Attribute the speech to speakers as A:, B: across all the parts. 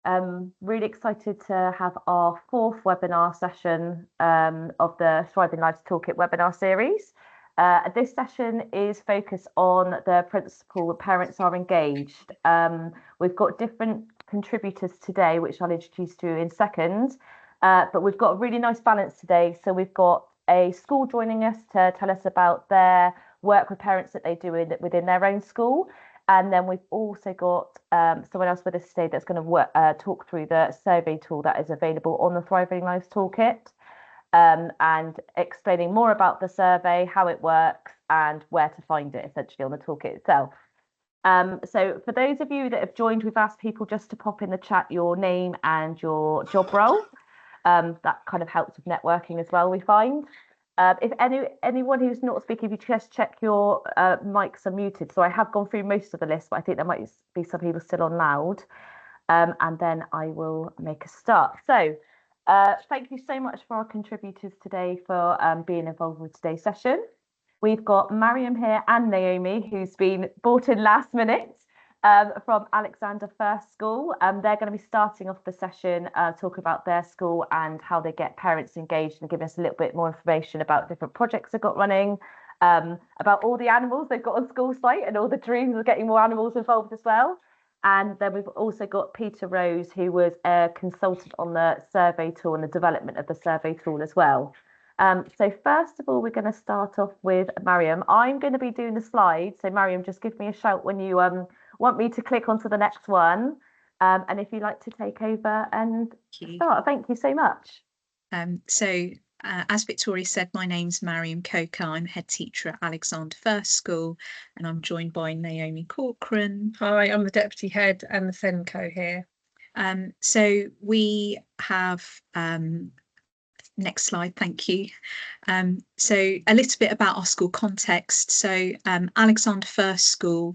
A: Really excited to have our fourth webinar session of the Thriving Lives Toolkit webinar series. This session is focused on the principle that parents are engaged. We've got different contributors today, which I'll introduce to you in a second, but we've got a really nice balance today. So we've got a school joining us to tell us about their work with parents that they do within their own school. And then we've also got someone else with us today that's going to talk through the survey tool that is available on the Thriving Lives Toolkit, and explaining more about the survey, how it works, and where to find it essentially on the toolkit itself. So for those of you that have joined, we've asked people just to pop in the chat your name and your job role. That kind of helps with networking as well, we find. If anyone who's not speaking, if you just check your mics are muted. So I have gone through most of the list, but I think there might be some people still on loud. And then I will make a start. So thank you so much for our contributors today for being involved with today's session. We've got Mariam here and Naomi, who's been brought in last minute from Alexander First School. They're going to be starting off the session talking about their school and how they get parents engaged, and giving us a little bit more information about different projects they've got running, about all the animals they've got on school site and all the dreams of getting more animals involved as well. And then we've also got Peter Rose, who was a consultant on the survey tool and the development of the survey tool as well. So first of all, we're going to start off with Mariam. I'm going to be doing the slides. So Mariam, just give me a shout when you want me to click onto the next one. And if you'd like to take over and start, thank you so much.
B: As Victoria said, my name's Mariam Khokar. I'm head teacher at Alexander First School, and I'm joined by Naomi Corcoran.
C: Hi, I'm the deputy head and the SENCO here.
B: So we have, next slide, thank you. So a little bit about our school context. So Alexander First School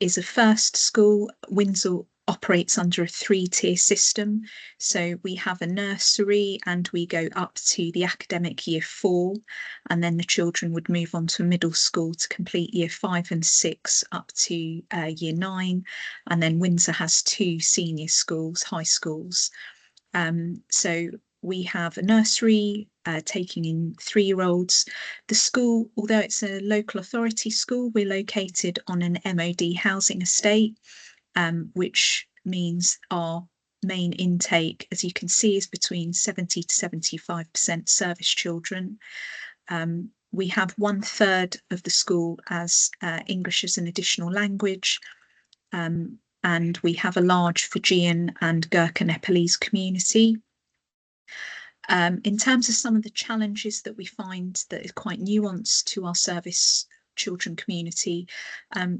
B: is a first school. Windsor operates under a 3-tier system. So we have a nursery and we go up to the academic year 4, and then the children would move on to a middle school to complete year 5 and 6 up to year 9. And then Windsor has 2 senior schools, high schools. So we have a nursery taking in 3-year-olds. The school, although it's a local authority school, we're located on an MOD housing estate, which means our main intake, as you can see, is between 70 to 75% service children. We have 1/3 of the school as English as an additional language, and we have a large Fijian and Gurkha Nepalese community. In terms of some of the challenges that we find that is quite nuanced to our service children community,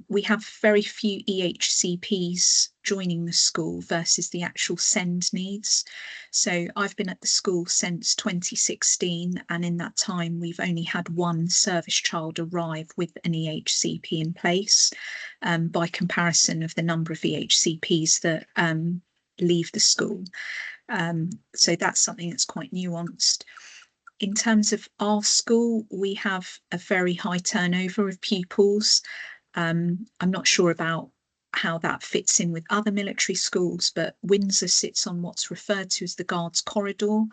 B: we have very few EHCPs joining the school versus the actual SEND needs. So I've been at the school since 2016, and in that time we've only had 1 service child arrive with an EHCP in place, by comparison of the number of EHCPs that leave the school. So that's something that's quite nuanced. In terms of our school, we have a very high turnover of pupils. I'm not sure about how that fits in with other military schools, but Windsor sits on what's referred to as the Guards Corridor.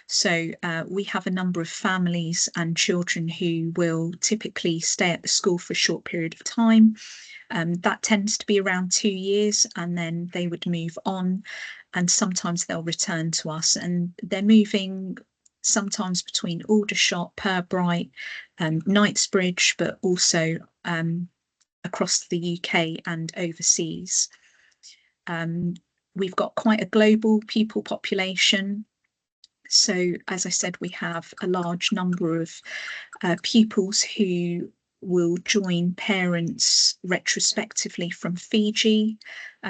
B: So we have a number of families and children who will typically stay at the school for a short period of time. That tends to be around 2 years, and then they would move on, and sometimes they'll return to us, and they're moving sometimes between Aldershot, Purbright, Knightsbridge, but also across the UK and overseas. We've got quite a global pupil population. So, as I said, we have a large number of pupils who will join parents retrospectively from Fiji.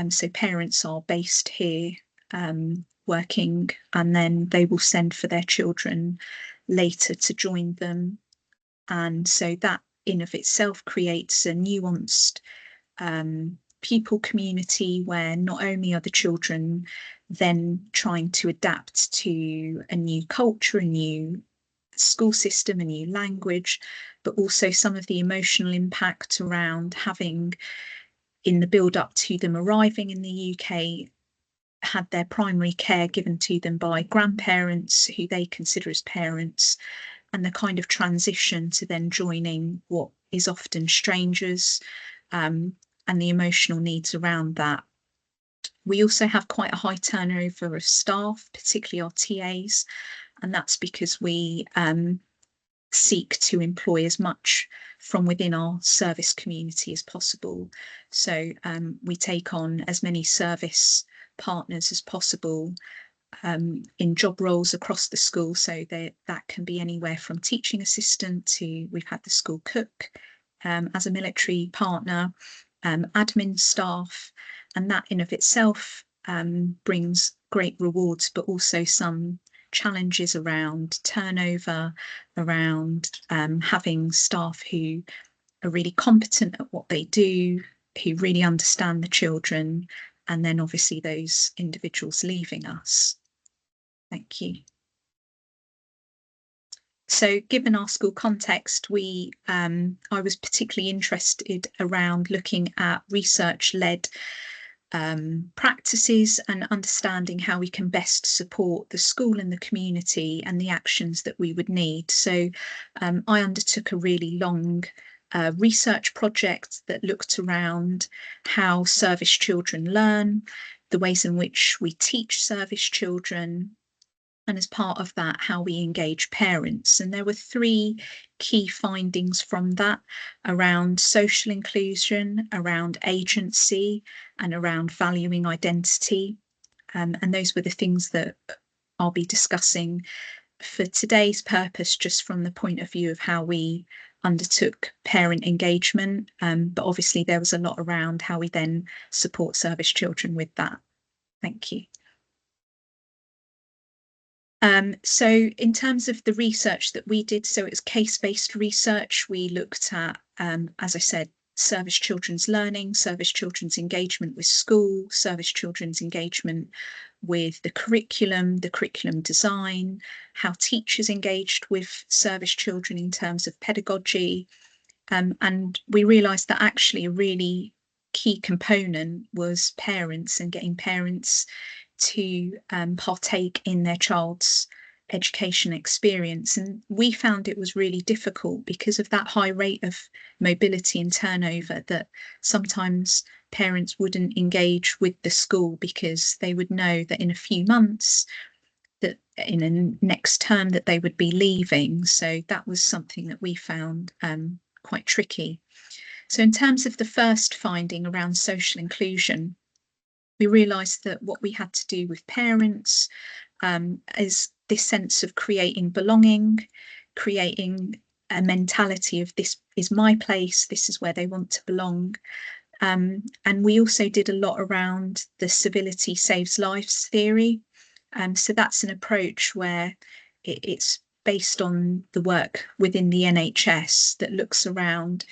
B: So parents are based here working, and then they will send for their children later to join them. And so that in of itself creates a nuanced pupil community, where not only are the children then trying to adapt to a new culture, a new school system, a new language, but also some of the emotional impact around having, in the build up to them arriving in the UK, had their primary care given to them by grandparents who they consider as parents, and the kind of transition to then joining what is often strangers, and the emotional needs around that. We also have quite a high turnover of staff, particularly our TAs, and that's because we seek to employ as much from within our service community as possible. So we take on as many service partners as possible in job roles across the school. So that can be anywhere from teaching assistant to, we've had the school cook as a military partner, admin staff, and that in of itself brings great rewards, but also some challenges around turnover, around having staff who are really competent at what they do, who really understand the children, and then obviously those individuals leaving us. Thank you. So given our school context, I was particularly interested around looking at research-led practices and understanding how we can best support the school and the community and the actions that we would need. So I undertook a really long research project that looked around how service children learn, the ways in which we teach service children, and as part of that, how we engage parents. And there were 3 key findings from that around social inclusion, around agency, and around valuing identity. And those were the things that I'll be discussing for today's purpose, just from the point of view of how we undertook parent engagement. But obviously there was a lot around how we then support service children with that. Thank you. So in terms of the research that we did, so it's case-based research. We looked at, as I said, service children's learning, service children's engagement with school, service children's engagement with the curriculum design, how teachers engaged with service children in terms of pedagogy. And we realised that actually a really key component was parents, and getting parents to partake in their child's education experience. And we found it was really difficult because of that high rate of mobility and turnover, that sometimes parents wouldn't engage with the school because they would know that in a few months, that in a next term, that they would be leaving. So that was something that we found quite tricky. So in terms of the first finding around social inclusion, we realised that what we had to do with parents is this sense of creating belonging, creating a mentality of this is my place, this is where they want to belong. And we also did a lot around the civility saves lives theory. So that's an approach where it's based on the work within the NHS that looks around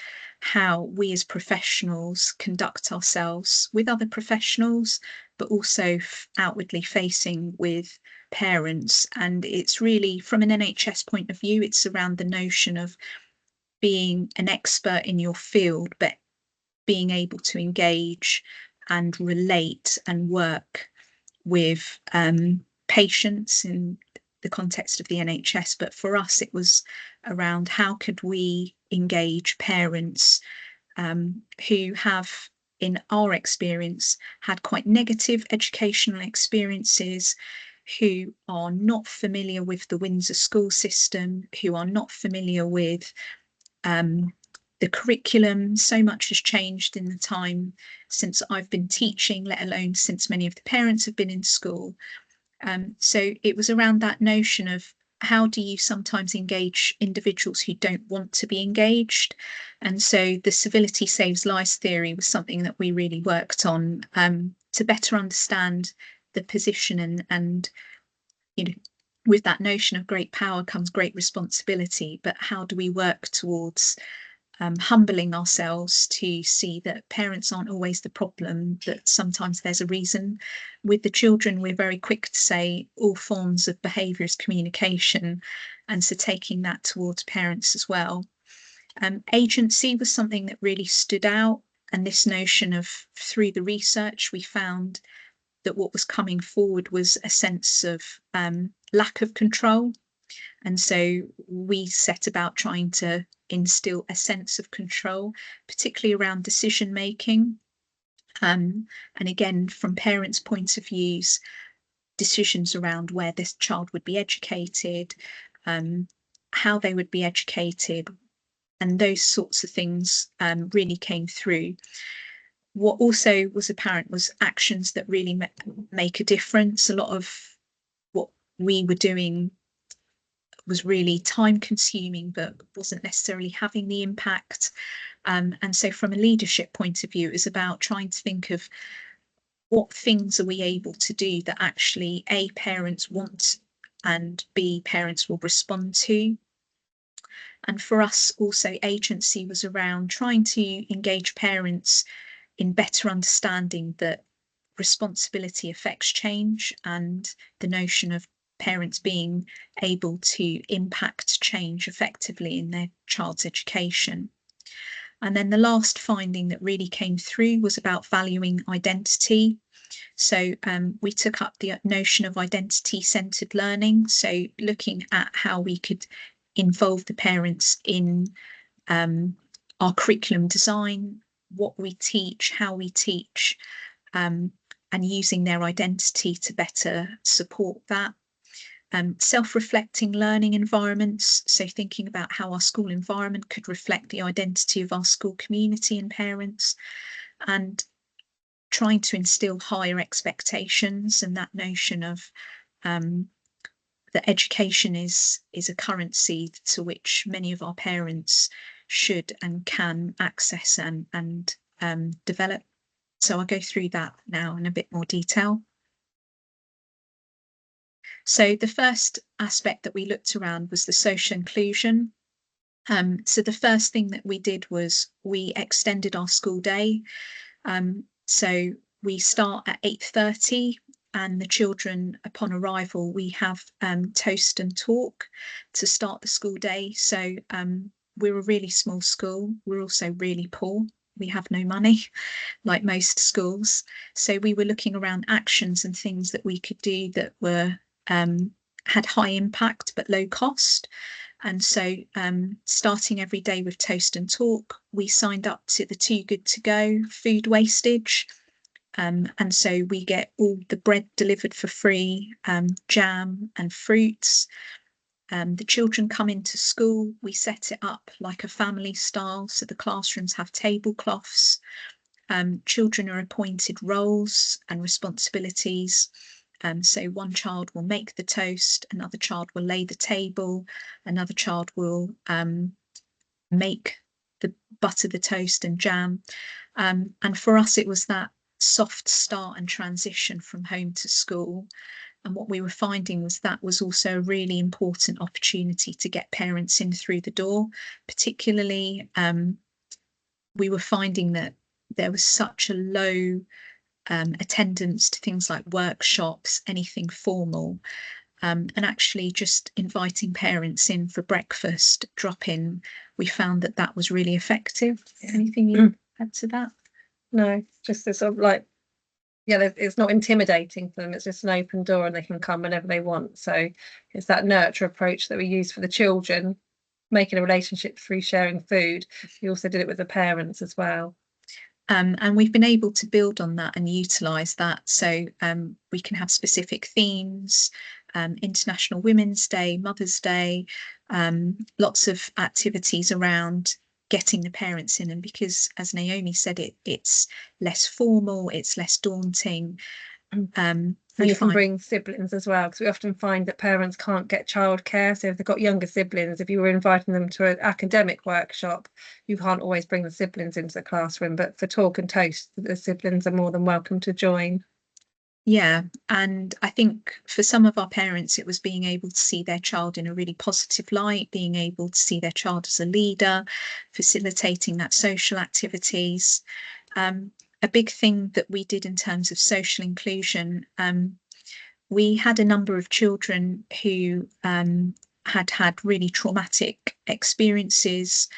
B: how we as professionals conduct ourselves with other professionals, but also outwardly facing with parents. And it's really, from an NHS point of view, it's around the notion of being an expert in your field, but being able to engage and relate and work with patients in the context of the NHS. But for us, it was around how could we engage parents who have, in our experience, had quite negative educational experiences, who are not familiar with the Windsor school system, who are not familiar with the curriculum. So much has changed in the time since I've been teaching, let alone since many of the parents have been in school. So it was around that notion of how do you sometimes engage individuals who don't want to be engaged? And so the civility saves lives theory was something that we really worked on to better understand the position, and you know, with that notion of great power comes great responsibility, but how do we work towards humbling ourselves to see that parents aren't always the problem, that sometimes there's a reason. With the children, we're very quick to say all forms of behaviour is communication, and so taking that towards parents as well. Agency was something that really stood out, and this notion of, through the research, we found that what was coming forward was a sense of lack of control. And so we set about trying to instill a sense of control, particularly around decision making. And again, from parents' point of views, decisions around where this child would be educated, how they would be educated, and those sorts of things really came through. What also was apparent was actions that really make a difference. A lot of what we were doing was really time consuming, but wasn't necessarily having the impact. And so from a leadership point of view, it was about trying to think of what things are we able to do that actually A, parents want, and B, parents will respond to. And for us also, agency was around trying to engage parents in better understanding that responsibility affects change, and the notion of parents being able to impact change effectively in their child's education. And then the last finding that really came through was about valuing identity. So we took up the notion of identity-centered learning, so looking at how we could involve the parents in our curriculum design, what we teach, how we teach, and using their identity to better support that. Self-reflecting learning environments, so thinking about how our school environment could reflect the identity of our school community and parents, and trying to instill higher expectations, and that notion of that education is a currency to which many of our parents should and can access and develop. So I'll go through that now in a bit more detail. So the first aspect that we looked around was the social inclusion. So the first thing that we did was we extended our school day. So we start at 8:30, and the children, upon arrival, we have toast and talk to start the school day. So we're a really small school. We're also really poor. We have no money, like most schools. So we were looking around actions and things that we could do that were had high impact but low cost. And so starting every day with toast and talk, we signed up to the Too Good To Go food wastage. And so we get all the bread delivered for free, jam and fruits. The children come into school, we set it up like a family style, so the classrooms have tablecloths. Children are appointed roles and responsibilities. So one child will make the toast, another child will lay the table, another child will make butter the toast and jam. And for us, it was that soft start and transition from home to school. And what we were finding was that was also a really important opportunity to get parents in through the door. Particularly, we were finding that there was such a low attendance to things like workshops, anything formal, and actually just inviting parents in for breakfast, drop in, we found that that was really effective. Anything you add to that?
C: No, just a sort of like, yeah, it's not intimidating for them. It's just an open door and they can come whenever they want. So it's that nurture approach that we use for the children, making a relationship through sharing food. We also did it with the parents as well.
B: And we've been able to build on that and utilise that. So we can have specific themes, International Women's Day, Mother's Day, lots of activities around getting the parents in. And because, as Naomi said, it's less formal, it's less daunting.
C: And you can bring siblings as well, because we often find that parents can't get childcare. So if they've got younger siblings, if you were inviting them to an academic workshop, you can't always bring the siblings into the classroom. But for Talk and Toast, the siblings are more than welcome to join.
B: Yeah, and I think for some of our parents, it was being able to see their child in a really positive light, being able to see their child as a leader, facilitating that social activities. A big thing that we did in terms of social inclusion, we had a number of children who had really traumatic experiences.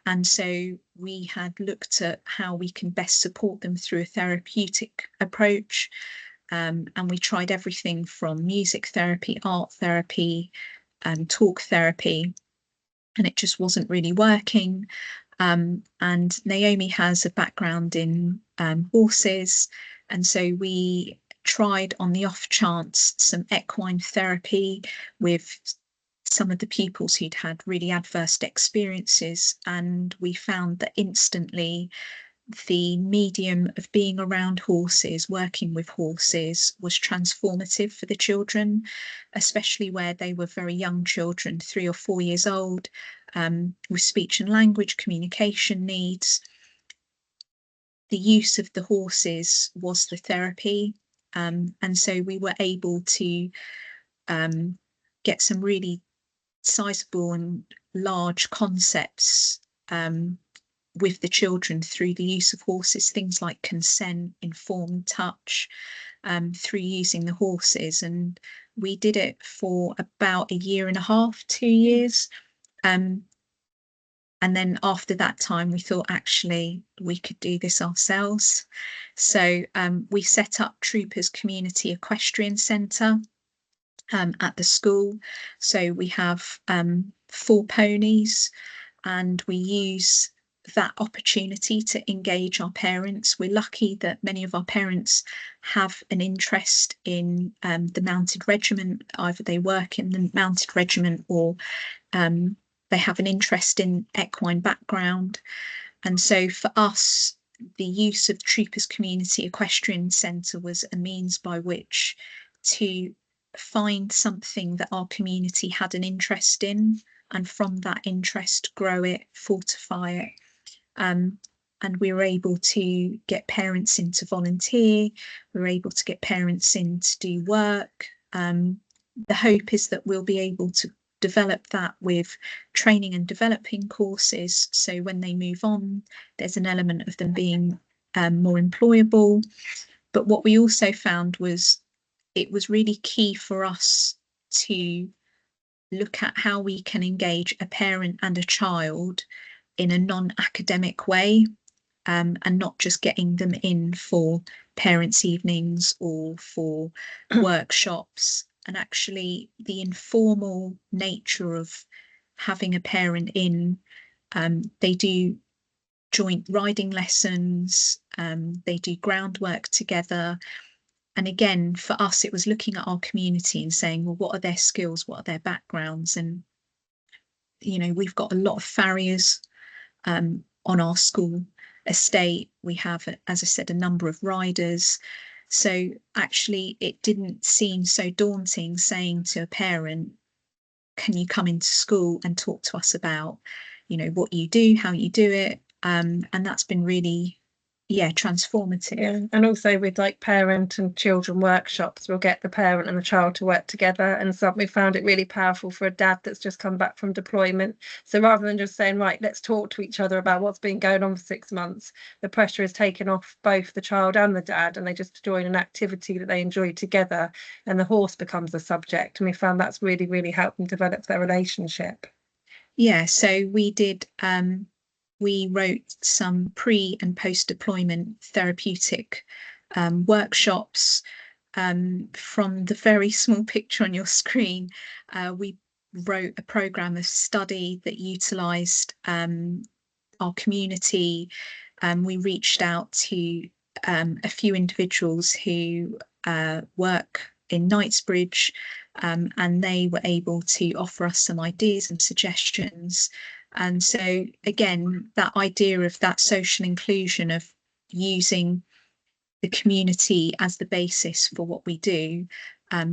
B: And so we had looked at how we can best support them through a therapeutic approach. and we tried everything from music therapy, art therapy, talk therapy, and it just wasn't really working. And Naomi has a background in horses, and so we tried on the off chance some equine therapy with some of the pupils who'd had really adverse experiences, and we found that instantly the medium of being around horses, working with horses, was transformative for the children, especially where they were very young children, 3 or 4 years old, with speech and language communication needs. The use of the horses was the therapy, and so we were able to get some really sizable and large concepts with the children through the use of horses, things like consent, informed touch, through using the horses. And we did it for about 1.5 years, 2 years. And then after that time, we thought actually we could do this ourselves. So we set up Troopers Community Equestrian Centre at the school. So we have 4 ponies, and we use that opportunity to engage our parents. We're lucky that many of our parents have an interest in the mounted regiment. Either they work in the mounted regiment, or they have an interest in equine background. And so for us, the use of Troopers Community Equestrian Centre was a means by which to find something that our community had an interest in, and from that interest grow it, fortify it. And we were able to get parents in to volunteer. We were able to get parents in to do work. The hope is that we'll be able to develop that with training and developing courses, so when they move on, there's an element of them being more employable. But what we also found was it was really key for us to look at how we can engage a parent and a child in a non-academic way, and not just getting them in for parents' evenings or for workshops. And actually the informal nature of having a parent in, they do joint riding lessons, they do groundwork together. And again, for us, it was looking at our community and saying, well, what are their skills? What are their backgrounds? And, you know, we've got a lot of farriers on our school estate. We have, as I said, a number of riders. So actually, it didn't seem so daunting saying to a parent, can you come into school and talk to us about, you know, what you do, how you do it? And that's been really, transformative.
C: Yeah, and also with like parent and children workshops, we'll get the parent and the child to work together, and we found it really powerful for a dad that's just come back from deployment. So rather than just saying, right, let's talk to each other about what's been going on for 6 months, the pressure is taken off both the child and the dad, and they just join an activity that they enjoy together, and the horse becomes the subject. And we found that's really, really helped them develop their relationship.
B: Yeah, so we did we wrote some pre and post-deployment therapeutic workshops. From the very small picture on your screen, we wrote a programme of study that utilised our community. We reached out to a few individuals who work in Knightsbridge, and they were able to offer us some ideas and suggestions. And so again, that idea of that social inclusion, of using the community as the basis for what we do,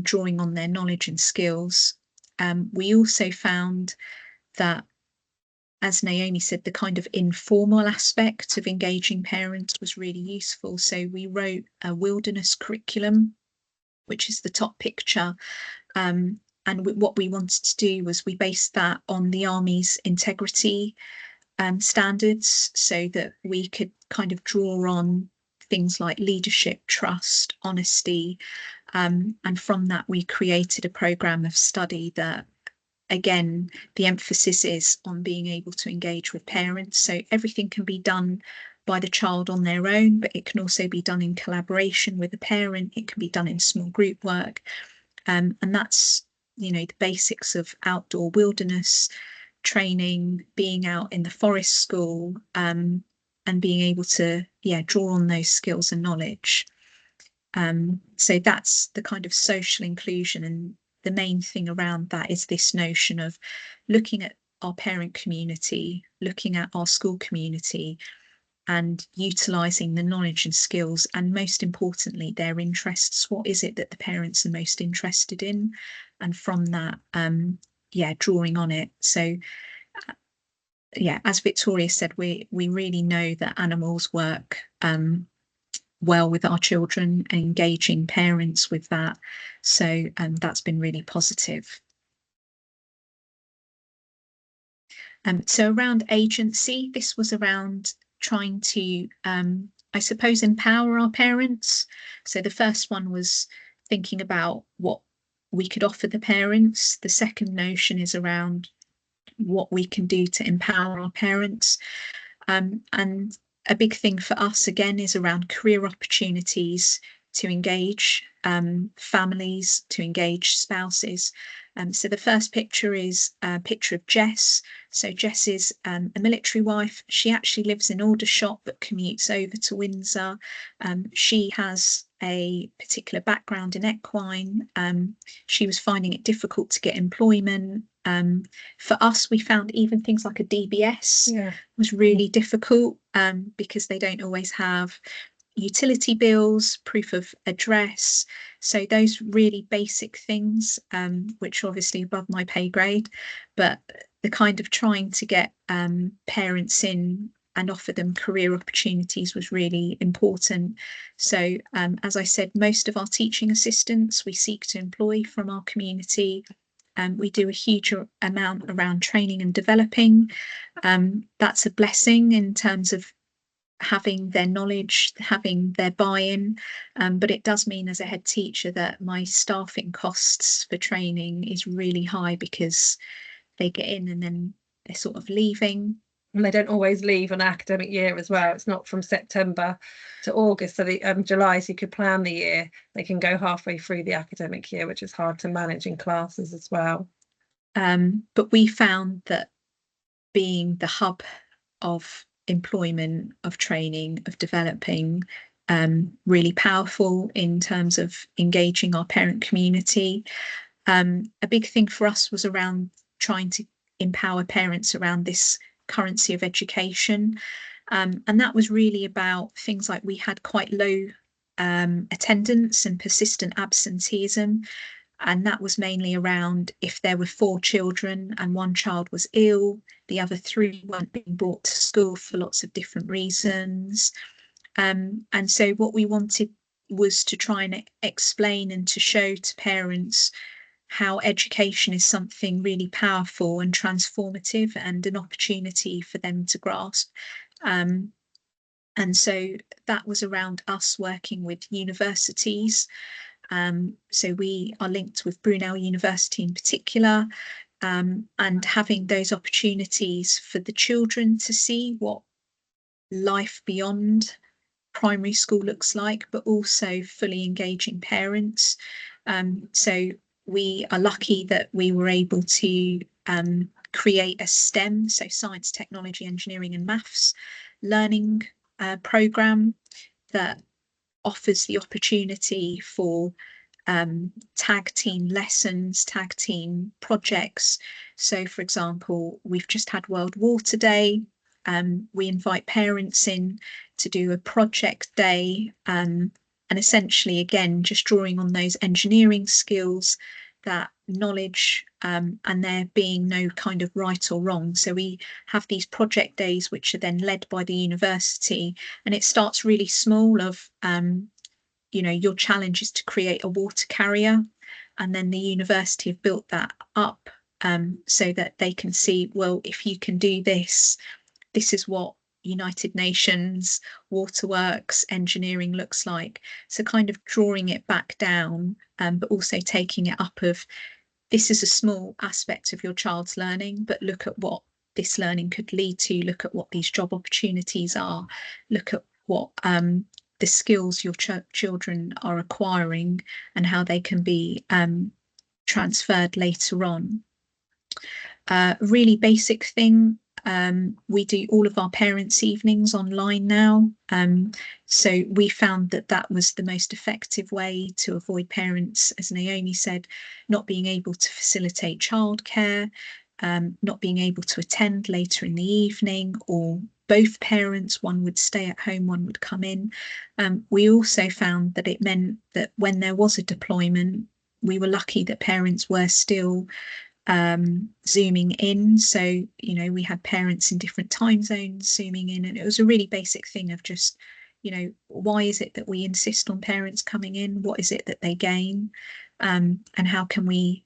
B: drawing on their knowledge and skills. We also found that, as Naomi said, the kind of informal aspect of engaging parents was really useful. So we wrote a wilderness curriculum, which is the top picture. And what we wanted to do was we based that on the Army's integrity standards, so that we could kind of draw on things like leadership, trust, honesty. And from that, we created a programme of study that, again, the emphasis is on being able to engage with parents. So everything can be done by the child on their own, but it can also be done in collaboration with a parent. It can be done in small group work. And that's, you know, the basics of outdoor wilderness training, being out in the forest school, and being able to, draw on those skills and knowledge. So that's the kind of social inclusion, and the main thing around that is this notion of looking at our parent community, looking at our school community, and utilising the knowledge and skills, and most importantly, their interests. What is it that the parents are most interested in? And from that, drawing on it. So, as Victoria said, we really know that animals work well with our children, and engaging parents with that. So that's been really positive. So around agency, this was around trying to, I suppose, empower our parents. So the first one was thinking about what we could offer the parents. The second notion is around what we can do to empower our parents. And a big thing for us, again, is around career opportunities to engage families, to engage spouses. So the first picture is a picture of Jess. So Jess is a military wife. She actually lives in Aldershot but commutes over to Windsor. She has a particular background in equine. She was finding it difficult to get employment. For us, we found even things like a DBS was really difficult because they don't always have utility bills, proof of address. So those really basic things, which are obviously above my pay grade, but the kind of trying to get parents in and offer them career opportunities was really important. So as I said, most of our teaching assistants we seek to employ from our community. We do a huge amount around training and developing. That's a blessing in terms of having their knowledge, having their buy-in, but it does mean as a head teacher that my staffing costs for training is really high, because they get in and then they're sort of leaving.
C: And they don't always leave an academic year as well. It's not from September to August, so the July, so you could plan the year. They can go halfway through the academic year, which is hard to manage in classes as well.
B: But we found that being the hub of employment, of training, of developing, really powerful in terms of engaging our parent community. A big thing for us was around trying to empower parents around this currency of education, and that was really about things like we had quite low attendance and persistent absenteeism. And that was mainly around if there were 4 children and one child was ill, the other 3 weren't being brought to school for lots of different reasons. And so what we wanted was to try and explain and to show to parents how education is something really powerful and transformative and an opportunity for them to grasp. And so that was around us working with universities. So we are linked with Brunel University in particular, and having those opportunities for the children to see what life beyond primary school looks like, but also fully engaging parents. So we are lucky that we were able to create a STEM, so science, technology, engineering and maths learning programme that offers the opportunity for tag team lessons, tag team projects. So for example, we've just had World Water Day. We invite parents in to do a project day, and essentially again just drawing on those engineering skills, that knowledge, and there being no kind of right or wrong. So we have these project days which are then led by the university, and it starts really small of your challenge is to create a water carrier, and then the university have built that up so that they can see, well, if you can do this, this is what United Nations waterworks engineering looks like. So kind of drawing it back down, but also taking it up of, this is a small aspect of your child's learning, but look at what this learning could lead to, look at what these job opportunities are, look at what the skills your children are acquiring and how they can be transferred later on. Really basic thing, we do all of our parents' evenings online now. So we found that that was the most effective way to avoid parents, as Naomi said, not being able to facilitate childcare, not being able to attend later in the evening, or both parents, one would stay at home, one would come in. We also found that it meant that when there was a deployment, we were lucky that parents were still zooming in. So, you know, we had parents in different time zones zooming in, and it was a really basic thing of just, you know, why is it that we insist on parents coming in? What is it that they gain? And how can we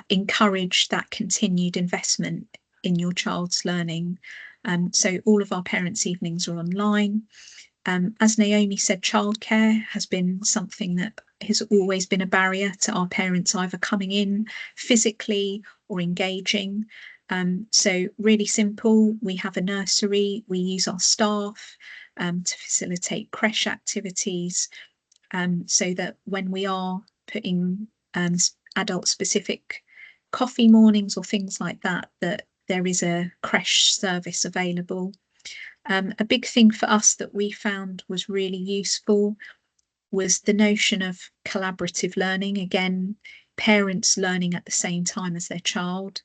B: encourage that continued investment in your child's learning? So all of our parents' evenings are online. As Naomi said, childcare has been something that has always been a barrier to our parents either coming in physically or engaging. So really simple, we have a nursery, we use our staff to facilitate creche activities, so that when we are putting adult specific coffee mornings or things like that, that there is a creche service available. A big thing for us that we found was really useful was the notion of collaborative learning. Again, parents learning at the same time as their child.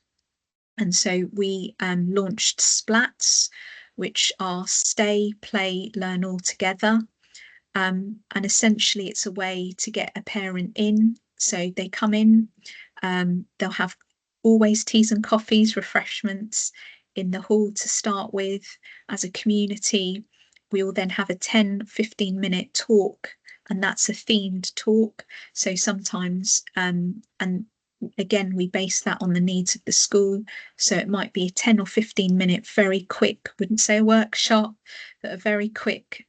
B: And so we launched SPLATs, which are stay, play, learn all together. And essentially it's a way to get a parent in. So they come in, they'll have always teas and coffees, refreshments in the hall to start with. As a community, we will then have a 10-15 minute talk, and that's a themed talk. So sometimes, and again, we base that on the needs of the school. So it might be a 10 or 15 minute, very quick, wouldn't say a workshop, but a very quick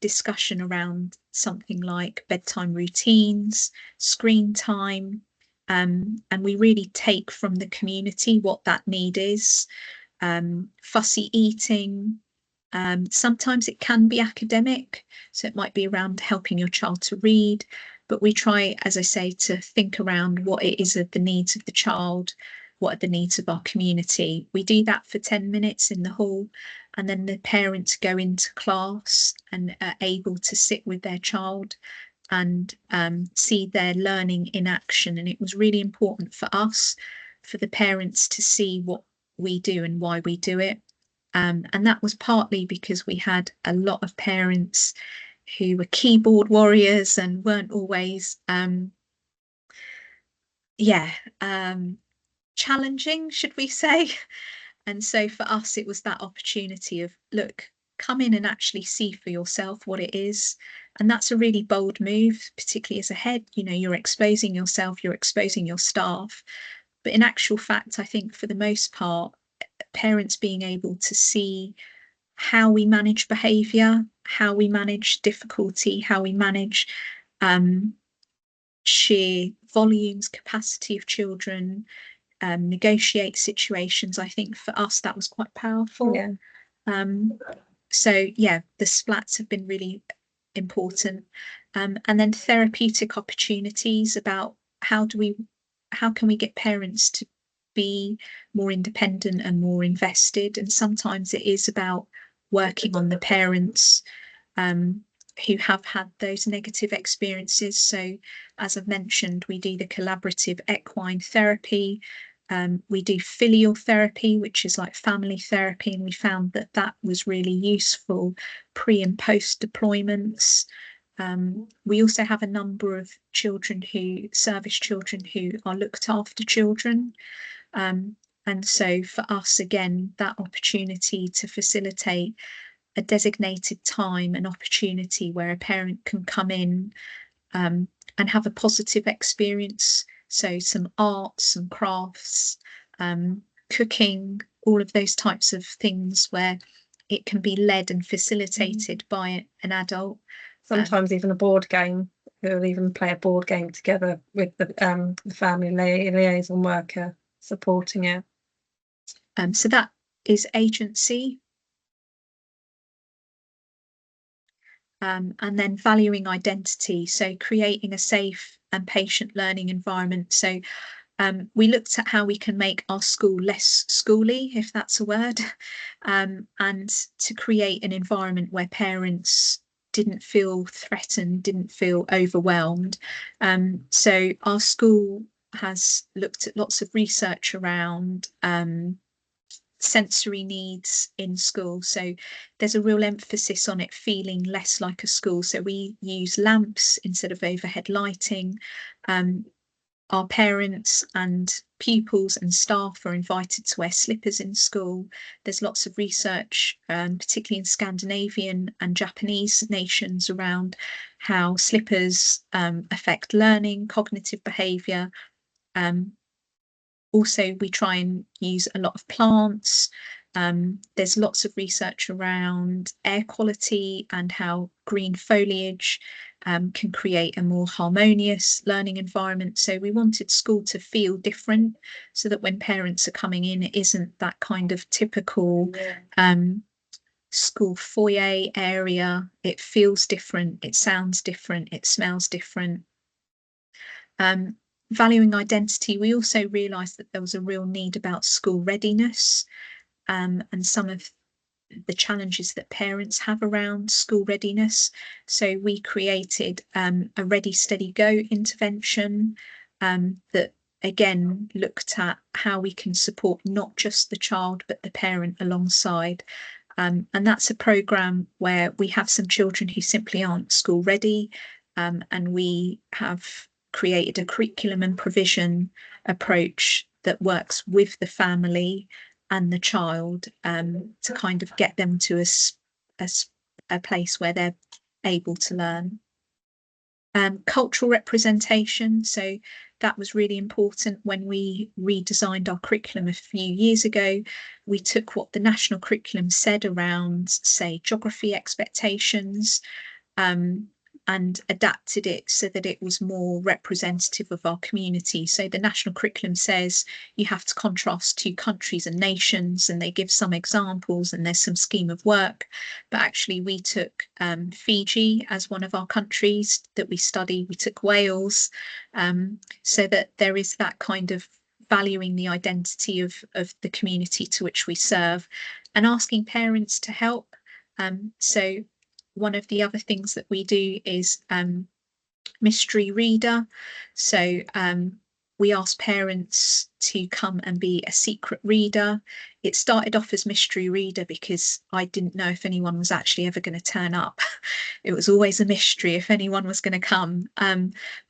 B: discussion around something like bedtime routines, screen time, and we really take from the community what that need is. Fussy eating, sometimes it can be academic, so it might be around helping your child to read, but we try, as I say, to think around what it is of the needs of the child, what are the needs of our community. We do that for 10 minutes in the hall, and then the parents go into class and are able to sit with their child and see their learning in action. And it was really important for us, for the parents to see what we do and why we do it. And that was partly because we had a lot of parents who were keyboard warriors and weren't always, challenging, should we say. And so for us, it was that opportunity of, look, come in and actually see for yourself what it is. And that's a really bold move, particularly as a head. You know, you're exposing yourself, you're exposing your staff. But in actual fact, I think for the most part, parents being able to see how we manage behaviour, how we manage difficulty, how we manage sheer volumes, capacity of children, negotiate situations. I think for us that was quite powerful.
C: Yeah.
B: So yeah, the SPLATs have been really important. And then therapeutic opportunities about how can we get parents to be more independent and more invested. And sometimes it is about working on the parents who have had those negative experiences. So as I've mentioned, we do the collaborative equine therapy. We do filial therapy, which is like family therapy, and we found that that was really useful pre and post deployments. We also have a number of service children who are looked after children. And so for us, again, that opportunity to facilitate a designated time, an opportunity where a parent can come in and have a positive experience. So some art, some crafts, cooking, all of those types of things where it can be led and facilitated by an adult.
C: Sometimes even a board game. We'll even play a board game together with the family liaison worker supporting it.
B: So that is agency. And then valuing identity, so creating a safe and patient learning environment. So we looked at how we can make our school less schooly, if that's a word, and to create an environment where parents didn't feel threatened, didn't feel overwhelmed. So our school has looked at lots of research around sensory needs in school, so there's a real emphasis on it feeling less like a school. So we use lamps instead of overhead lighting. Our parents and pupils and staff are invited to wear slippers in school. There's lots of research, particularly in Scandinavian and Japanese nations, around how slippers affect learning, cognitive behaviour. Also, we try and use a lot of plants. There's lots of research around air quality and how green foliage can create a more harmonious learning environment. So we wanted school to feel different, so that when parents are coming in, it isn't that kind of typical school foyer area. It feels different, it sounds different, it smells different. Valuing identity, we also realised that there was a real need about school readiness, and some of the challenges that parents have around school readiness. So we created a Ready, Steady, Go intervention that again looked at how we can support not just the child but the parent alongside. And that's a programme where we have some children who simply aren't school ready, and we have created a curriculum and provision approach that works with the family and the child to kind of get them to a place where they're able to learn. Cultural representation, so that was really important when we redesigned our curriculum a few years ago. We took what the national curriculum said around, say, geography expectations, and adapted it so that it was more representative of our community. So the national curriculum says you have to contrast two countries and nations, and they give some examples and there's some scheme of work. But actually we took Fiji as one of our countries that we study. We took Wales, so that there is that kind of valuing the identity of the community to which we serve, and asking parents to help. So one of the other things that we do is mystery reader. So we ask parents to come and be a secret reader. It started off as mystery reader because I didn't know if anyone was actually ever going to turn up. It was always a mystery if anyone was going to come.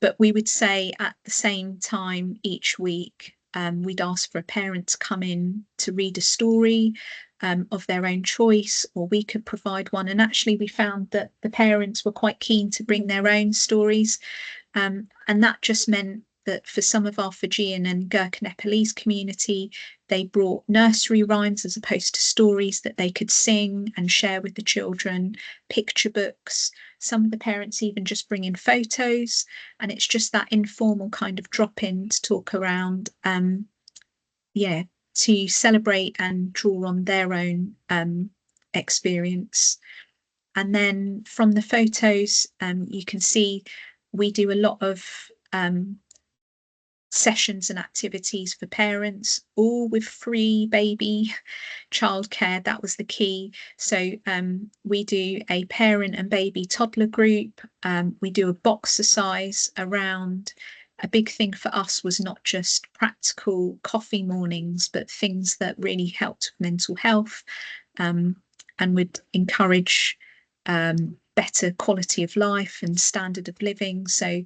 B: But we would say at the same time each week, we'd ask for a parent to come in to read a story of their own choice, or we could provide one. And actually we found that the parents were quite keen to bring their own stories, and that just meant that for some of our Fijian and Gurkha Nepalese community, they brought nursery rhymes as opposed to stories that they could sing and share with the children, picture books. Some of the parents even just bring in photos, and it's just that informal kind of drop-in to talk around, to celebrate and draw on their own experience. And then from the photos, you can see we do a lot of sessions and activities for parents, all with free baby childcare. That was the key. So we do a parent and baby toddler group. We do a boxercise around. A big thing for us was not just practical coffee mornings, but things that really helped with mental health, and would encourage better quality of life and standard of living. So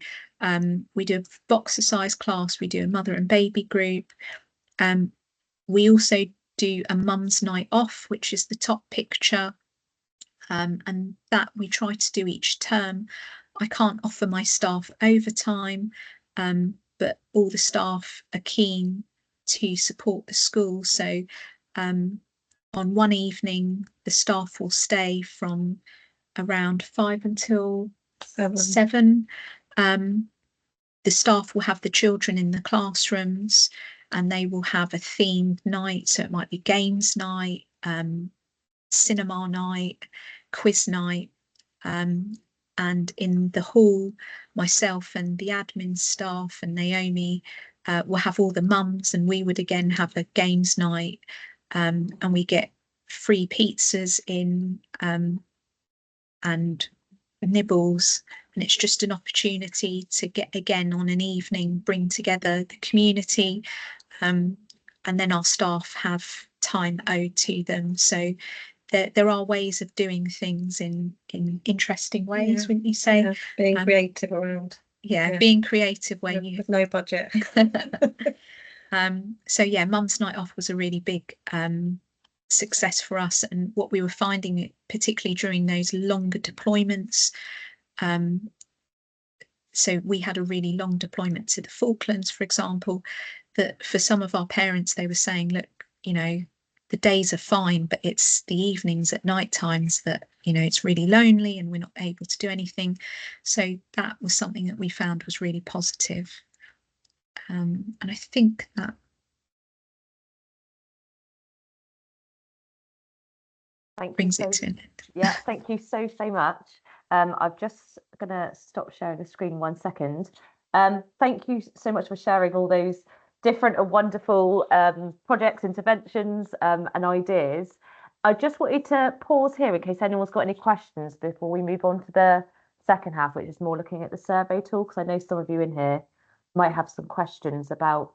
B: we do a boxercise class, we do a mother and baby group. We also do a mum's night off, which is the top picture, and that we try to do each term. I can't offer my staff overtime, but all the staff are keen to support the school. So on one evening, the staff will stay from around 5 until 7. The staff will have the children in the classrooms. and they will have a themed night. So it might be games night, cinema night, quiz night. And in the hall, myself and the admin staff and Naomi will have all the mums, and we would again have a games night, and we get free pizzas in and nibbles, and it's just an opportunity to get again on an evening, bring together the community, and then our staff have time owed to them. So there are ways of doing things in interesting ways, wouldn't you say?
C: Yeah, being creative around.
B: Yeah, being creative when
C: with no budget.
B: So yeah, Mum's Night Off was a really big success for us, and what we were finding, particularly during those longer deployments, so we had a really long deployment to the Falklands, for example, that for some of our parents, they were saying, look, you know, the days are fine, but it's the evenings at night times that, you know, it's really lonely and we're not able to do anything. So that was something that we found was really positive. And I think that brings it to an end.
A: Yeah, thank you so much. I'm just going to stop sharing the screen 1 second. Thank you so much for sharing all those different and wonderful projects, interventions, and ideas. I just wanted to pause here in case anyone's got any questions before we move on to the second half, which is more looking at the survey tool, because I know some of you in here might have some questions about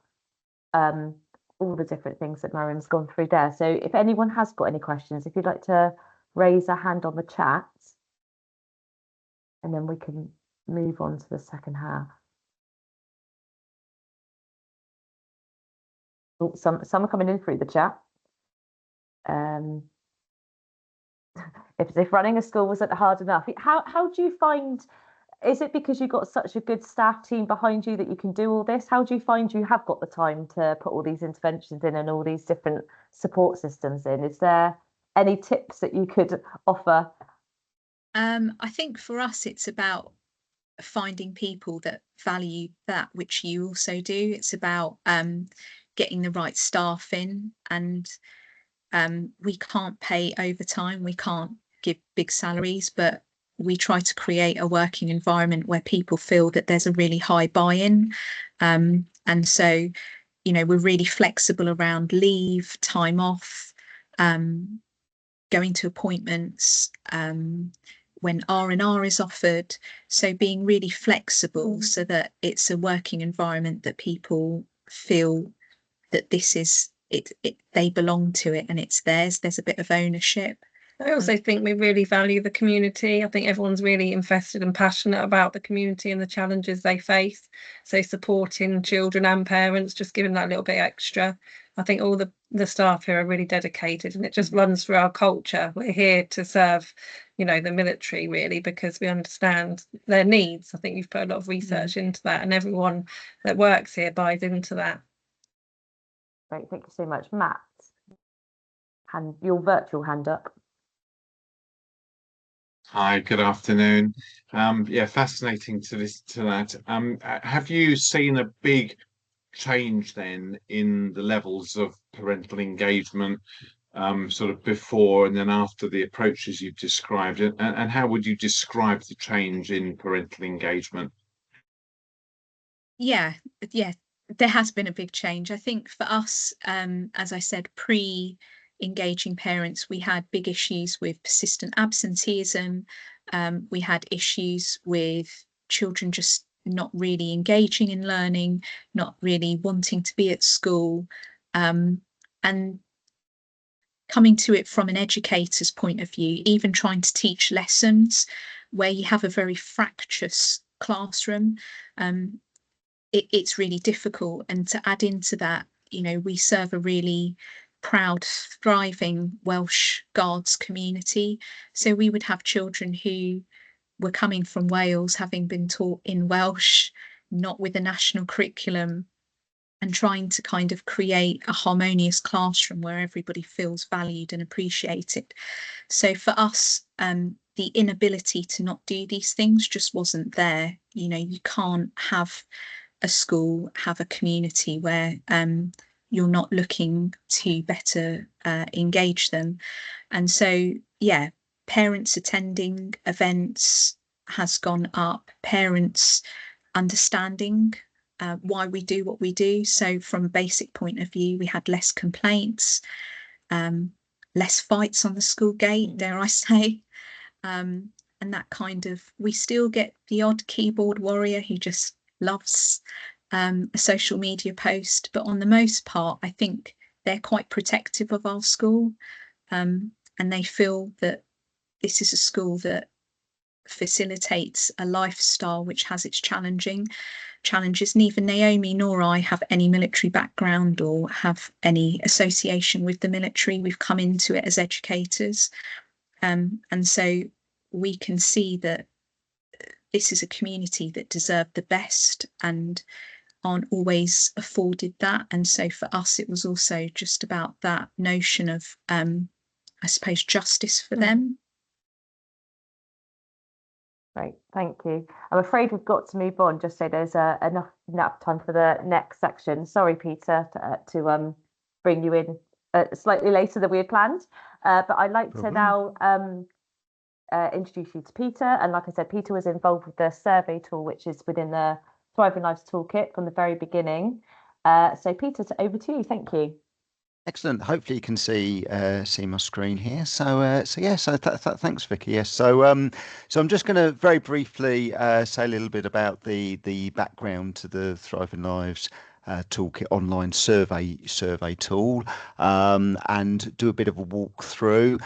A: all the different things that Mariam's gone through there. So if anyone has got any questions, if you'd like to raise a hand on the chat, and then we can move on to the second half. Oh, some are coming in through the chat. If running a school wasn't hard enough, how do you find? Is it because you've got such a good staff team behind you that you can do all this? How do you find you have got the time to put all these interventions in and all these different support systems in? Is there any tips that you could offer?
B: I think for us, it's about finding people that value that which you also do. It's about getting the right staff in, and we can't pay overtime, we can't give big salaries, but we try to create a working environment where people feel that there's a really high buy-in, and so, you know, we're really flexible around leave, time off, going to appointments, when R&R is offered. So being really flexible so that it's a working environment that people feel that this is it, they belong to it and it's theirs. There's a bit of ownership.
C: I also think we really value the community. I think everyone's really invested and passionate about the community and the challenges they face. So supporting children and parents, just giving that little bit extra. I think all the staff here are really dedicated, and it just runs through our culture. We're here to serve, you know, the military really, because we understand their needs. I think you've put a lot of research into that, and everyone that works here buys into that.
A: Great, thank you so much. Matt, your virtual hand up.
D: Hi, good afternoon. Yeah, fascinating to listen to that. Have you seen a big change then in the levels of parental engagement, sort of before and then after the approaches you've described, and how would you describe the change in parental engagement?
B: Yeah, there has been a big change. I think for us, as I said, pre-engaging parents, we had big issues with persistent absenteeism. We had issues with children just not really engaging in learning, not really wanting to be at school, and coming to it from an educator's point of view, even trying to teach lessons where you have a very fractious classroom, it's really difficult. And to add into that, you know, we serve a really proud, thriving Welsh Guards community. So we would have children who were coming from Wales, having been taught in Welsh, not with a national curriculum, and trying to kind of create a harmonious classroom where everybody feels valued and appreciated. So for us, the inability to not do these things just wasn't there. You know, you can't have a school, have a community where you're not looking to better engage them. And so, yeah, parents attending events has gone up, parents understanding why we do what we do. So from a basic point of view, we had less complaints, less fights on the school gate, dare I say. And that kind of, we still get the odd keyboard warrior who just loves a social media post, but on the most part, I think they're quite protective of our school, and they feel that this is a school that facilitates a lifestyle which has its challenges. Neither Naomi nor I have any military background or have any association with the military. We've come into it as educators, and so we can see that this is a community that deserve the best and aren't always afforded that. And so for us, it was also just about that notion of, I suppose, justice for them.
A: Great, thank you. I'm afraid we've got to move on, just so there's enough time for the next section. Sorry, Peter, to bring you in slightly later than we had planned, but I'd like to now introduce you to Peter. And like I said, Peter was involved with the survey tool, which is within the Thriving Lives Toolkit from the very beginning. So Peter, over to you. Thank you.
E: Excellent. Hopefully you can see my screen here. So thanks, Vicky. Yes. So I'm just going to very briefly say a little bit about the background to the Thriving Lives Toolkit online survey tool, and do a bit of a walkthrough.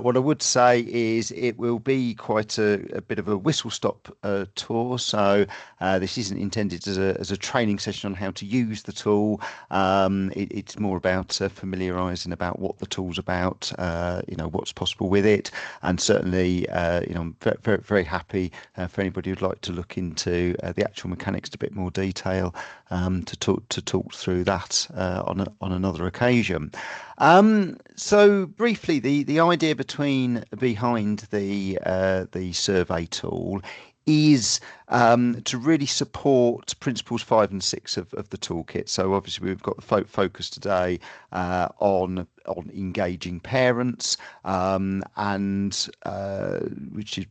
E: What I would say is it will be quite a bit of a whistle-stop tour. So this isn't intended as a training session on how to use the tool. It's more about familiarising about what the tool's about, what's possible with it, and certainly I'm very, very happy for anybody who'd like to look into the actual mechanics in a bit more detail, to talk through that on another occasion. So briefly, the idea behind the survey tool is to really support principles 5 and 6 of the toolkit. So obviously we've got the focus today on engaging parents, and which is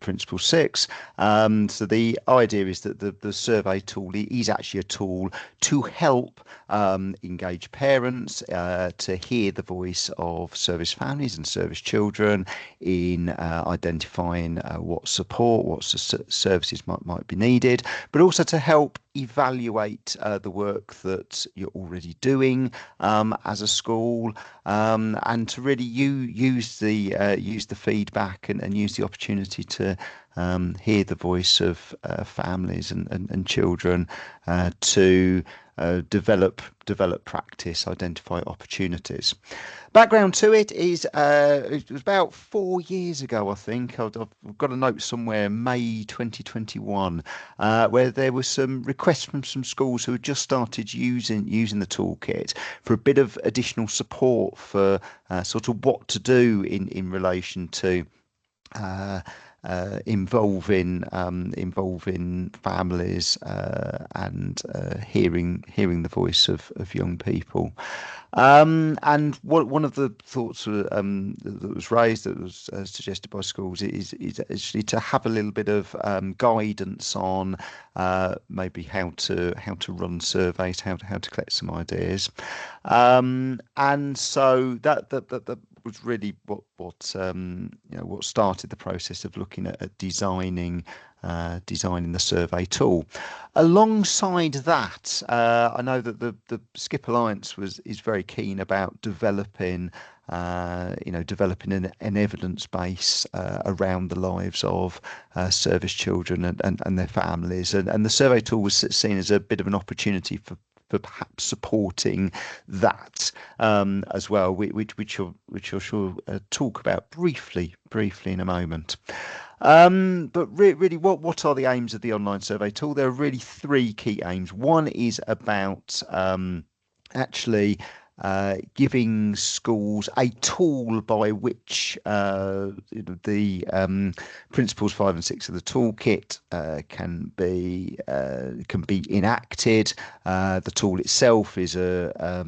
E: principle 6. So the idea is that the survey tool is actually a tool to help engage parents, to hear the voice of service families and service children in identifying what support, what services might be needed, but also to help evaluate the work that you're already doing as a school, and to really use the feedback and use the opportunity to hear the voice of families and children, to develop practice, identify opportunities. Background to it is it was about 4 years ago, I think. I've got a note somewhere, May 2021, where there was some requests from some schools who had just started using the toolkit for a bit of additional support for sort of what to do in relation to involving families, and hearing the voice of young people. And one of the thoughts that was raised, that was suggested by schools, is actually to have a little bit of guidance on maybe how to run surveys, how to collect some ideas, and so that was really what started the process of looking at designing the survey tool. Alongside that, I know that the Skip Alliance is very keen about developing an evidence base around the lives of service children and their families, and the survey tool was seen as a bit of an opportunity for perhaps supporting that as well, which I'll sure talk about briefly in a moment. But really, what are the aims of the online survey tool? There are really 3 key aims. One is about actually giving schools a tool by which the principles 5 and 6 of the toolkit can be enacted. The tool itself is a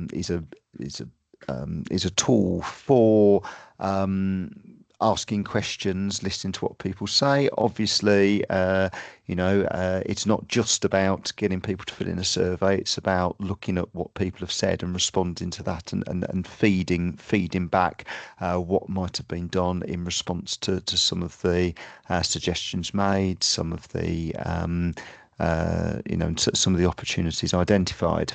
E: tool for asking questions, listening to what people say. Obviously, it's not just about getting people to fill in a survey. It's about looking at what people have said and responding to that, and feeding back what might have been done in response to some of the suggestions made, some of the some of the opportunities identified.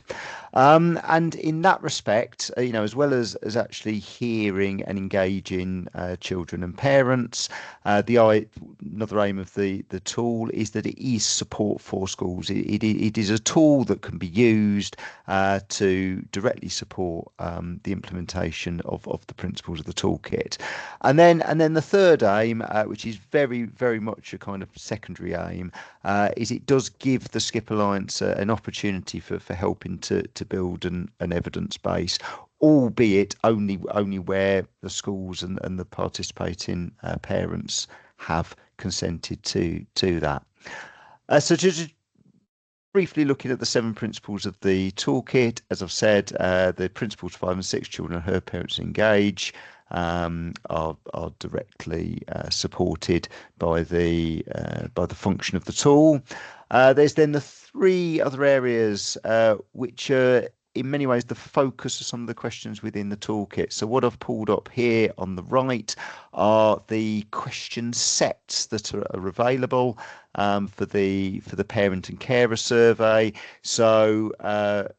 E: And in that respect, as well as actually hearing and engaging children and parents, another aim of the tool is that it is support for schools. It is a tool that can be used to directly support the implementation of the principles of the toolkit. And then the third aim, which is very, very much a kind of secondary aim, is it does give the Skip Alliance an opportunity for helping to build an evidence base, albeit only where the schools and the participating parents have consented to that. So just briefly looking at the 7 principles of the toolkit, as I've said, the principles 5 and 6, children and her parents engage, are directly supported by the function of the tool. There's then the 3 other areas which are in many ways the focus of some of the questions within the toolkit. So what I've pulled up here on the right are the question sets that are available for the parent and carer survey. So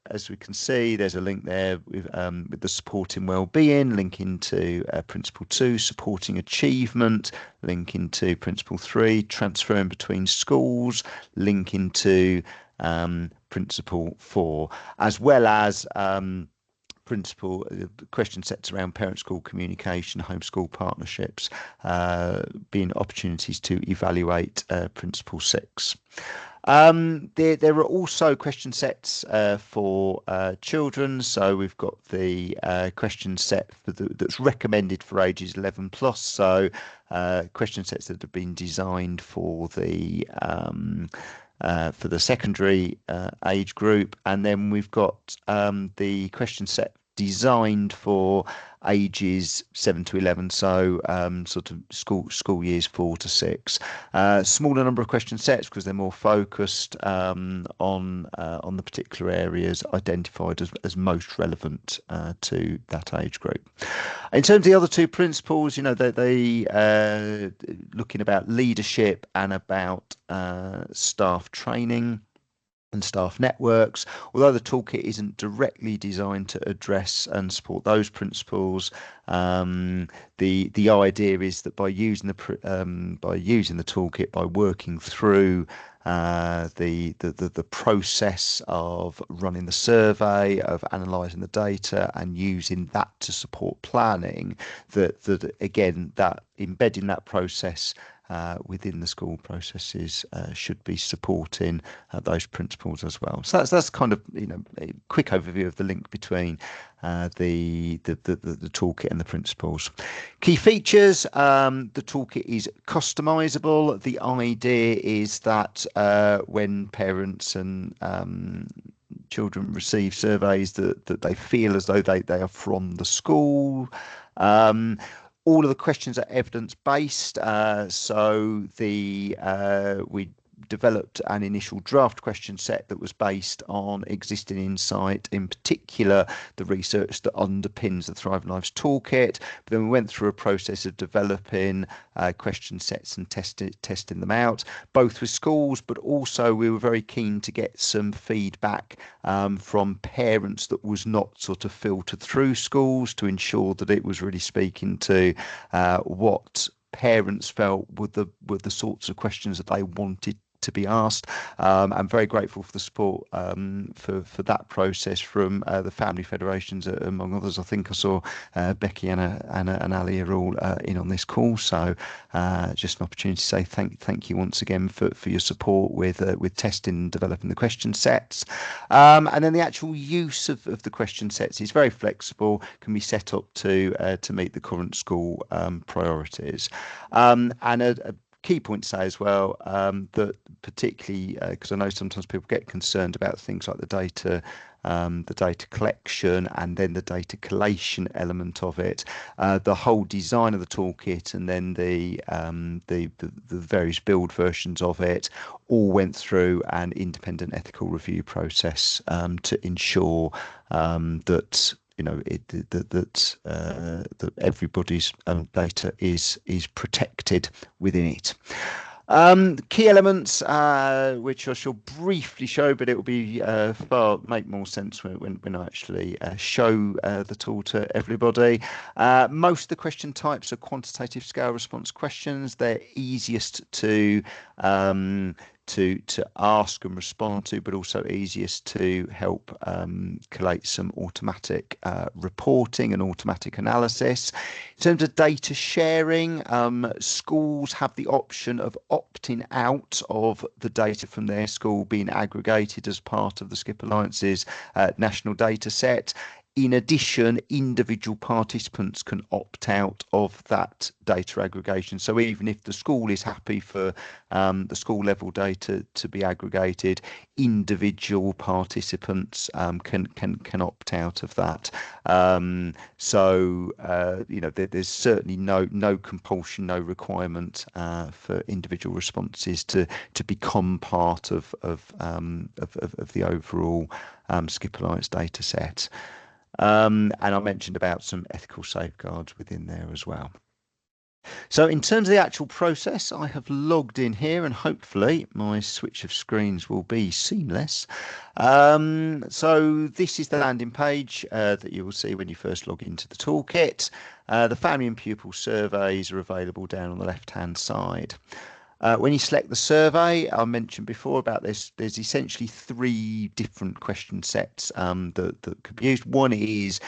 E: as we can see, there's a link there with the supporting wellbeing, linking to principle 2, supporting achievement, linking to principle 3, transferring between schools, linking to principle 4, as well as principle question sets around parent-school communication, homeschool partnerships, being opportunities to evaluate principle 6. There are also question sets for children. So we've got the question set that's recommended for ages 11 plus. So question sets that have been designed for the secondary age group, and then we've got the question set designed for ages 7 to 11, so sort of school years 4 to 6. Smaller number of question sets because they're more focused on the particular areas identified as most relevant to that age group. In terms of the other 2 principles, they looking about leadership and about staff training and staff networks. Although the toolkit isn't directly designed to address and support those principles, the idea is that by using the toolkit, by working through the process of running the survey, of analysing the data and using that to support planning, that again, that embedding that process within the school processes should be supporting those principles as well. So that's kind of a quick overview of the link between the toolkit and the principles. Key features: the toolkit is customizable. The idea is that when parents and children receive surveys that they feel as though they are from the school. All of the questions are evidence-based, so we developed an initial draft question set that was based on existing insight, in particular the research that underpins the Thriving Lives Toolkit. But then we went through a process of developing question sets and testing them out, both with schools, but also we were very keen to get some feedback from parents that was not sort of filtered through schools, to ensure that it was really speaking to what parents felt were the sorts of questions that they wanted to be asked. I'm very grateful for the support for that process from the family federations, among others. I think I saw Becky and Ali are all in on this call, so just an opportunity to say thank you once again for your support with testing and developing the question sets. And then the actual use of the question sets is very flexible, can be set up to meet the current school priorities. And a key point to say as well, that particularly because I know sometimes people get concerned about things like the data collection and then the data collation element of it, the whole design of the toolkit and then the various build versions of it all went through an independent ethical review process to ensure that that everybody's data is protected within it. Key elements, which I shall briefly show, but it will be make more sense when I actually show the tool to everybody. Most of the question types are quantitative scale response questions. They're easiest to ask and respond to, but also easiest to help collate some automatic reporting and automatic analysis. In terms of data sharing, schools have the option of opting out of the data from their school being aggregated as part of the Skip Alliance's national data set. In addition, individual participants can opt out of that data aggregation. So even if the school is happy for the school level data to be aggregated, individual participants can opt out of that. There's certainly no compulsion, no requirement for individual responses to become part of the overall Skip Alliance data set. And I mentioned about some ethical safeguards within there as well. So in terms of the actual process, I have logged in here and hopefully my switch of screens will be seamless. So this is the landing page that you will see when you first log into the toolkit. The family and pupil surveys are available down on the left-hand side. When you select the survey, I mentioned before about this, there's essentially 3 different question sets that could be used. One is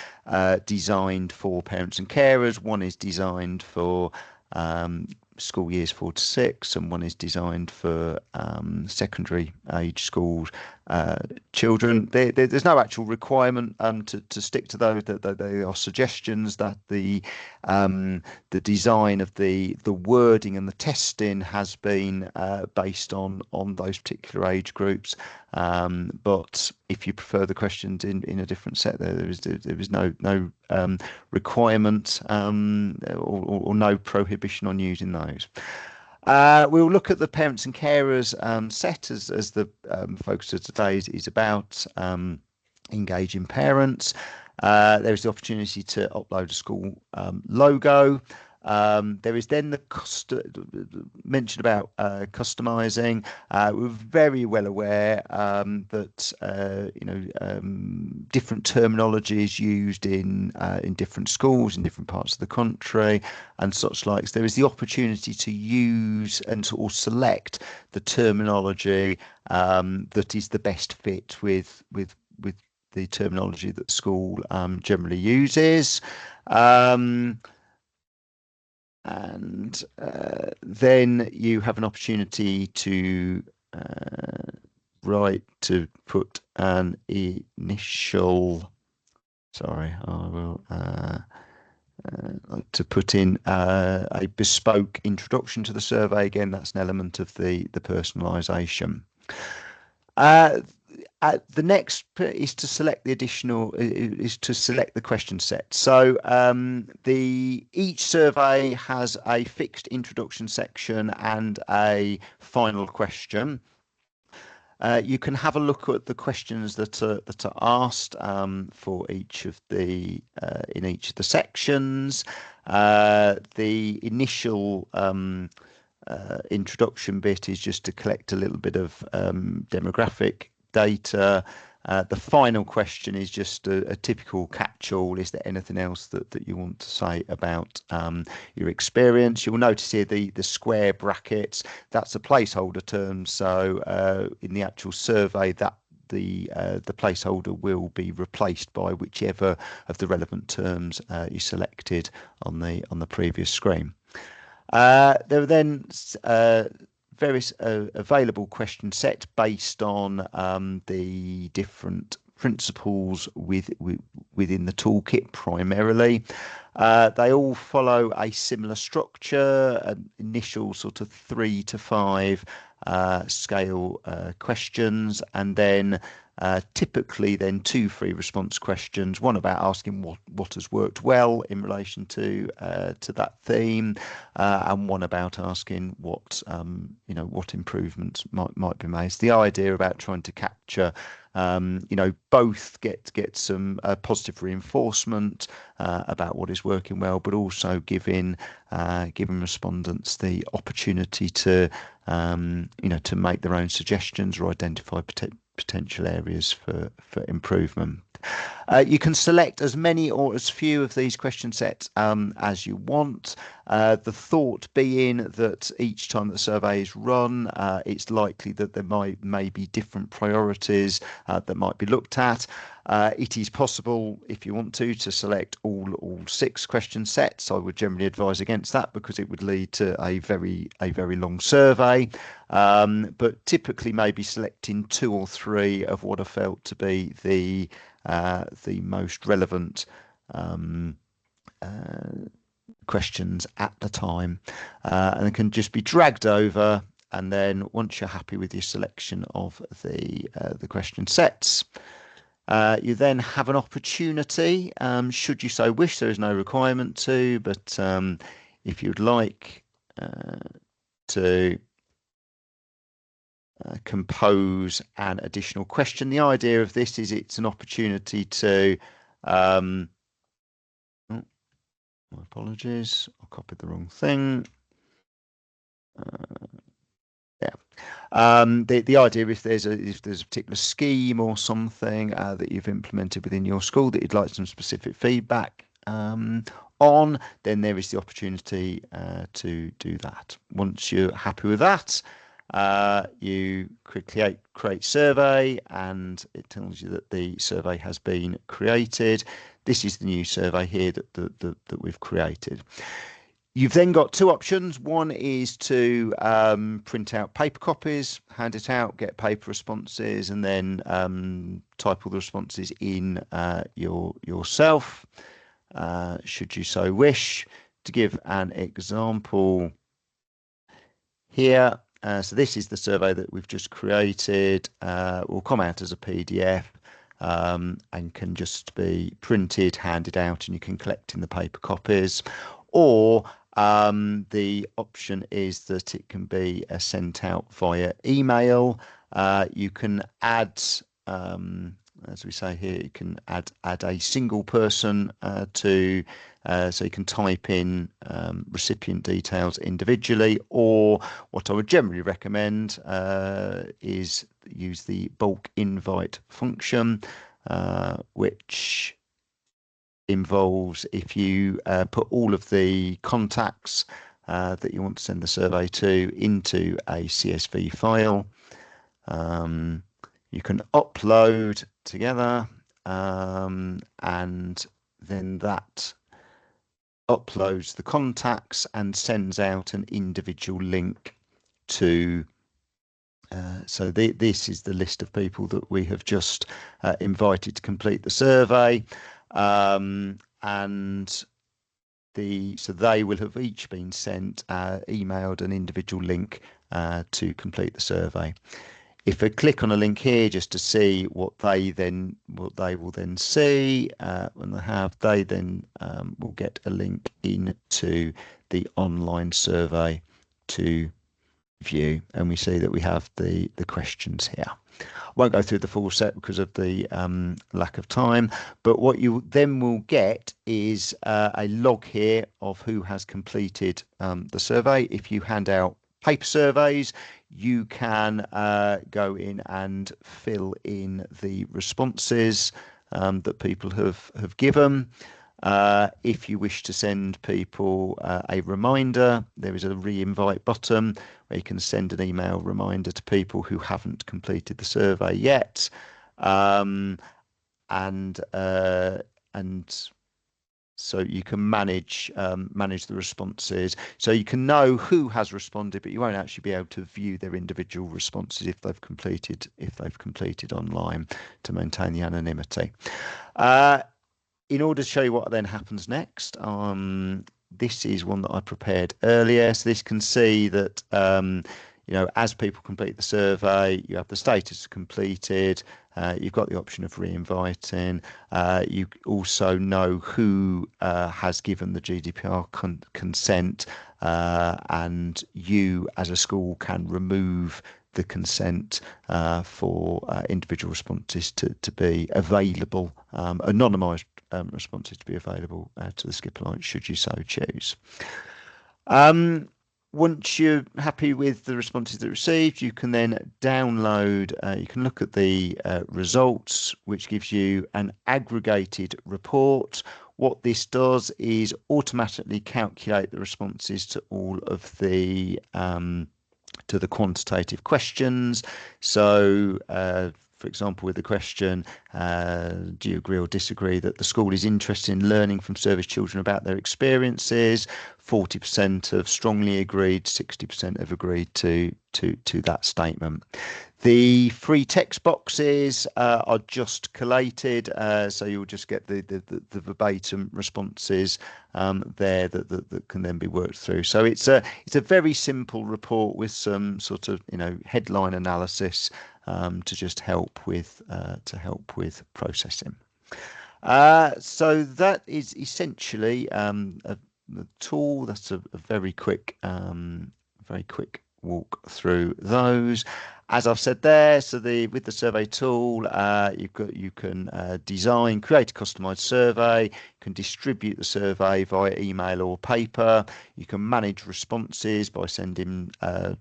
E: designed for parents and carers, one is designed for school years 4 to 6, and one is designed for secondary age schools children. There's no actual requirement to stick to those. That they are suggestions that the design of the wording and the testing has been based on those particular age groups. But if you prefer the questions in a different set, there is no requirement or no prohibition on using those. We'll look at the parents and carers set as the focus of today is about engaging parents. There is the opportunity to upload a school logo. There is then the mention about customizing. We're very well aware that different terminology is used in different schools in different parts of the country and such like. So there is the opportunity to use or select the terminology that is the best fit with the terminology that school generally uses. And then you have an opportunity to put an initial, to put in a bespoke introduction to the survey. Again, that's an element of the personalisation. The next is to select the question set. So each survey has a fixed introduction section and a final question. You can have a look at the questions that are asked for each of the in each of the sections. The initial introduction bit is just to collect a little bit of demographic data. The final question is just a typical catch-all. Is there anything else that you want to say about your experience? You'll notice here the square brackets, that's a placeholder term. So in the actual survey, that the placeholder will be replaced by whichever of the relevant terms you selected on the previous screen. There are then various available question sets based on the different principles within the toolkit primarily. They all follow a similar structure, an initial sort of 3 to 5 scale questions, and then typically then 2 free response questions, one about asking what has worked well in relation to that theme, and one about asking what what improvements might be made. It's the idea about trying to capture both get some positive reinforcement about what is working well, but also giving respondents the opportunity to to make their own suggestions or identify potential areas for improvement. You can select as many or as few of these question sets as you want. The thought being that each time the survey is run, it's likely that there may be different priorities that might be looked at. It is possible, if you want to select all 6 question sets. I would generally advise against that because it would lead to a very long survey. But typically, maybe selecting 2 or 3 of what are felt to be the most relevant questions at the time, and it can just be dragged over. And then once you're happy with your selection of the question sets, you then have an opportunity, should you so wish. There is no requirement to, but if you'd like to compose an additional question. The idea of this is it's an opportunity to my apologies, I copied the wrong thing. The idea, if there's a particular scheme or something that you've implemented within your school that you'd like some specific feedback on, then there is the opportunity to do that. Once you're happy with that, you create survey, and it tells you that the survey has been created. This is the new survey here that we've created. You've then got 2 options. One is to print out paper copies, hand it out, get paper responses, and then type all the responses in yourself, should you so wish. To give an example here, so this is the survey that we've just created. Will come out as a PDF and can just be printed, handed out, and you can collect in the paper copies. Or the option is that it can be sent out via email. You can add, as we say here, you can add a single person to, so you can type in recipient details individually, or what I would generally recommend is use the bulk invite function, which involves, if you put all of the contacts that you want to send the survey to into a CSV file, you can upload together, and then that uploads the contacts and sends out an individual link to so this is the list of people that we have just invited to complete the survey, and so they will have each been sent emailed an individual link to complete the survey. If I click on a link here just to see what they will then see when they then will get a link into the online survey to view, and we see that we have the questions here. I won't go through the full set because of the lack of time, but what you then will get is a log here of who has completed the survey. If you hand out paper surveys, you can go in and fill in the responses that people have given. If you wish to send people a reminder, there is a re-invite button where you can send an email reminder to people who haven't completed the survey yet. And so you can manage the responses. So you can know who has responded, but you won't actually be able to view their individual responses if they've completed online, to maintain the anonymity. In order to show you what then happens next, this is one that I prepared earlier. So this can see that as people complete the survey, you have the status completed. You've got the option of re-inviting. You also know who has given the GDPR consent, and you as a school can remove the consent for individual responses to be available, anonymised responses to be available to the Skip Alliance should you so choose. Once you're happy with the responses that are received, you can then download, you can look at the results, which gives you an aggregated report. What this does is automatically calculate the responses to all of the quantitative questions. So for example, with the question, do you agree or disagree that the school is interested in learning from service children about their experiences? 40% have strongly agreed, 60% have agreed to that statement. The free text boxes are just collated, so you'll just get the verbatim responses there that can then be worked through. So it's a very simple report with some sort of headline analysis to just help with processing. So that is essentially the tool. That's a very quick walk through those. As I've said there, so with the survey tool, you can design, create a customized survey, you can distribute the survey via email or paper, you can manage responses by sending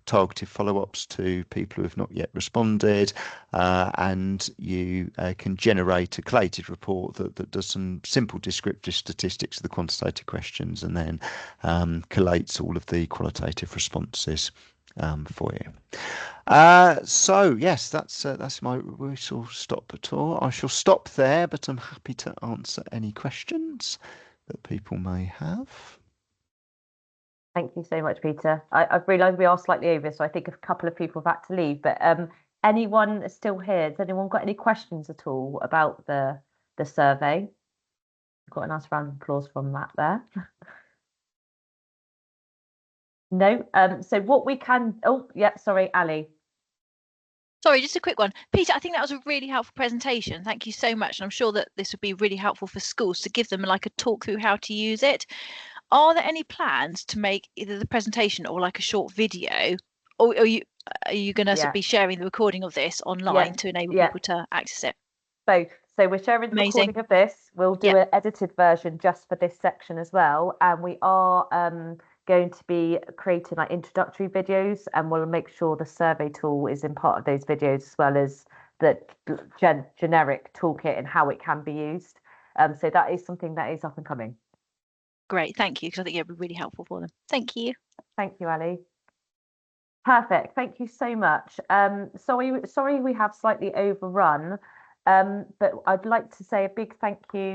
E: targeted follow-ups to people who have not yet responded, and you can generate a collated report that does some simple descriptive statistics of the quantitative questions and then collates all of the qualitative responses for you. So yes, that's my whistle stop tour. I shall stop there, but I'm happy to answer any questions that people may have.
A: Thank you so much, Peter. I've realised we are slightly over, so I think a couple of people have had to leave, but anyone still here? Has anyone got any questions at all about the survey? Got a nice round of applause from Matt there. No. So what we can, oh yeah, sorry, Ali.
F: Sorry, just a quick one. Peter, I think that was a really helpful presentation. Thank you so much. And I'm sure that this would be really helpful for schools to give them like a talk through how to use it. Are there any plans to make either the presentation or like a short video, or are you going to be sharing the recording of this online to enable people to access it?
A: Both. So we're sharing the recording of this. We'll do an edited version just for this section as well. And we are going to be creating like introductory videos, and we'll make sure the survey tool is in part of those videos, as well as the generic toolkit and how it can be used. So that is something that is up and coming.
F: Great, thank you, because I think it would be really helpful for them. Thank you.
A: Thank you, Ali. Perfect. Thank you so much. Sorry we have slightly overrun, but I'd like to say a big thank you